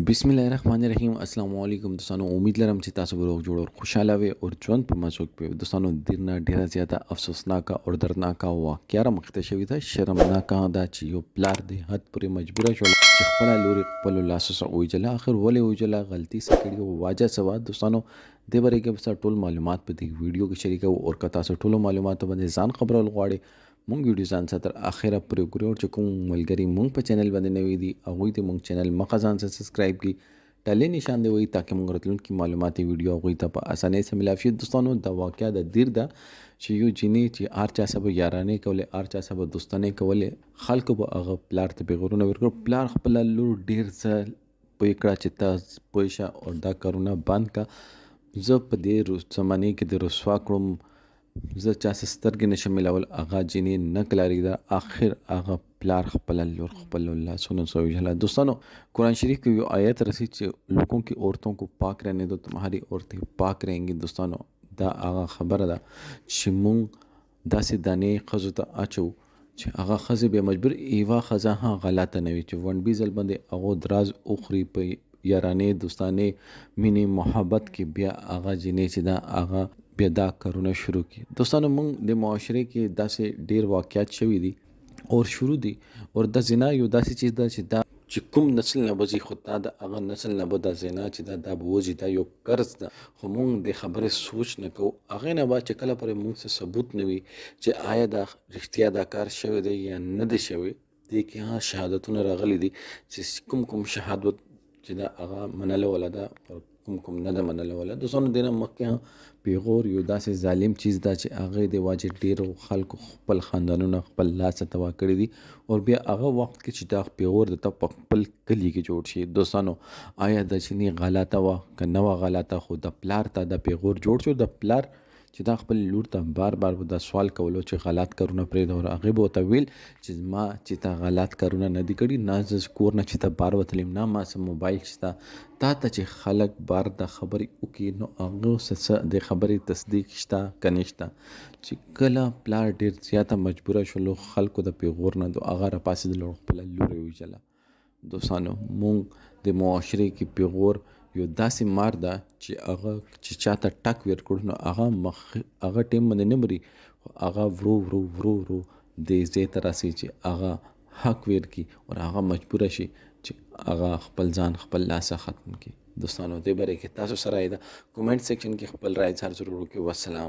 बिस्मिल्लाहिर्रहमानिर्रहीम अस्सलाम वालेकुम दोस्तانو उम्मीद लरम چې تاسو به روغ جوړ او خوشاله وي او ژوند په مزو کې وي دوستانو ډیرنه ډیره زیاته افسوسناک او دردناک واقعه را مخته شوې ده شرمناک دا چې یو پلار دی حد پورې مجبور شو چې خپل لوري خپل لاسو سره وجلا اخر ولې وجلا غلطي سره کړی او واجه سوا دوستانو د بره کې بس ټول معلومات په دې ویډیو کې شریکو او کتا سره ټول معلومات باندې ځان خبرول غواړي مونږ ویډیو ځان سره تر اخره پورې ګورو چې کوم ملګری مونږ په چینل باندې نوی دي هغه ته مونږ چینل مخه ځان سره سبسکرایب کی ټاله نشان دی وي تاکي مونږ راتلونکي معلوماتي ویډیو هغه ته په اسانۍ سره ملای شي دوستانو دا واقعیا د دیر ده چې یو جنې چې ارچا سبا یارانه کوله ارچا سبا دوستانه کوله خلکو به هغه پلار ته پیغورونه ورکړ پلار خپل لور ډیر ځل په کړه چې تاسو پوښه او دا کارونه بند کا زه په دې زمانه کې د رسوا کړم زه چا سترګې نشم ملاول هغه جنې نه کلاري دا آخر هغه پلار خپل لور خپل الله سنو سوجلا دوستانو قرآن شریف کی آیت رسی چې لوگوں کی عورتوں کو پاک رہنے دو تمہاری عورتیں پاک رہیں گی دوستانو دا هغه خبره ده چې مونږ داسې دانې ښځو ته اچو چې هغه ښځې بیا مجبور ایوا ښځه ها غلطه نه وي چې ونډبي ځل باندې هغو دراز اخري په یارانې دوستانې مینې محبت کې بیا هغه جنې چې دا هغه بیا دا کارونه شروع کی دوستانو مونږ د معاشره کې داسې ډیر واقعیت شوي دي اور شروع دي اور د زنا یو داسې چیز ده چې دا چې کوم نسل نه بځي خو دا د هغه نسل نه به د زنا چې دا بوځي دا یو قرض ده خو مونږ د خبرې سوچ نه کوو هغې نه بعد چې کله پرې مونږ څه ثبوت نه وي چې آیا دا رښتیا دا کار شوی دی یا نه دی شوی دې کې ها شهادتونه راغلي دي چې کوم شهادت چې دا هغه منلو ولا دا کوم نه ده منلو ولا دوستانو دینه مکه پیغور یو داسې ظالم چیز دا چې هغه د واجب ډیرو خلکو خپل خاندانونه خپل لاس توا کړی دي او بیا هغه وخت کې چې دا پیغور د خپل کلی کې جوړ شي دوستانو آیا د چني غلطه وا کنه وا غلطه خو د پلار ته د پیغور جوړ شو د پلار چې دا خپل لور ته بار دا سوال کولو چې غلط کارونه پرې دا هغه به ته ویل چې ما چې تا غلط کارونه نه دي کړی نه ز کور نه چې ته بار وتلم نه ما سم موبایل شتا تا ته چې خلک بار د خبرې وکي نو هغه څه د خبرې تصدیق شتا کنيشتا چې کله پلار ډیر زیاته مجبور شول خلکو د پیغور نه دو هغه را پاسې د لور خپل لور ویجلا دوستانو مونږ د معاشره کې پیغور یو داسې مار ده چې هغه چې چاته ټک ور کړو نو هغه ټیم باندې نه مري هغه ورو د زی تراسي چې هغه حق ور کی او هغه مجبور شي چې هغه خپل ځان خپل لاسه ختم کی دوستانو دې باره کې تاسو سره دا کمنټ سیکشن کې خپل رائے ضرور وکړئ والسلام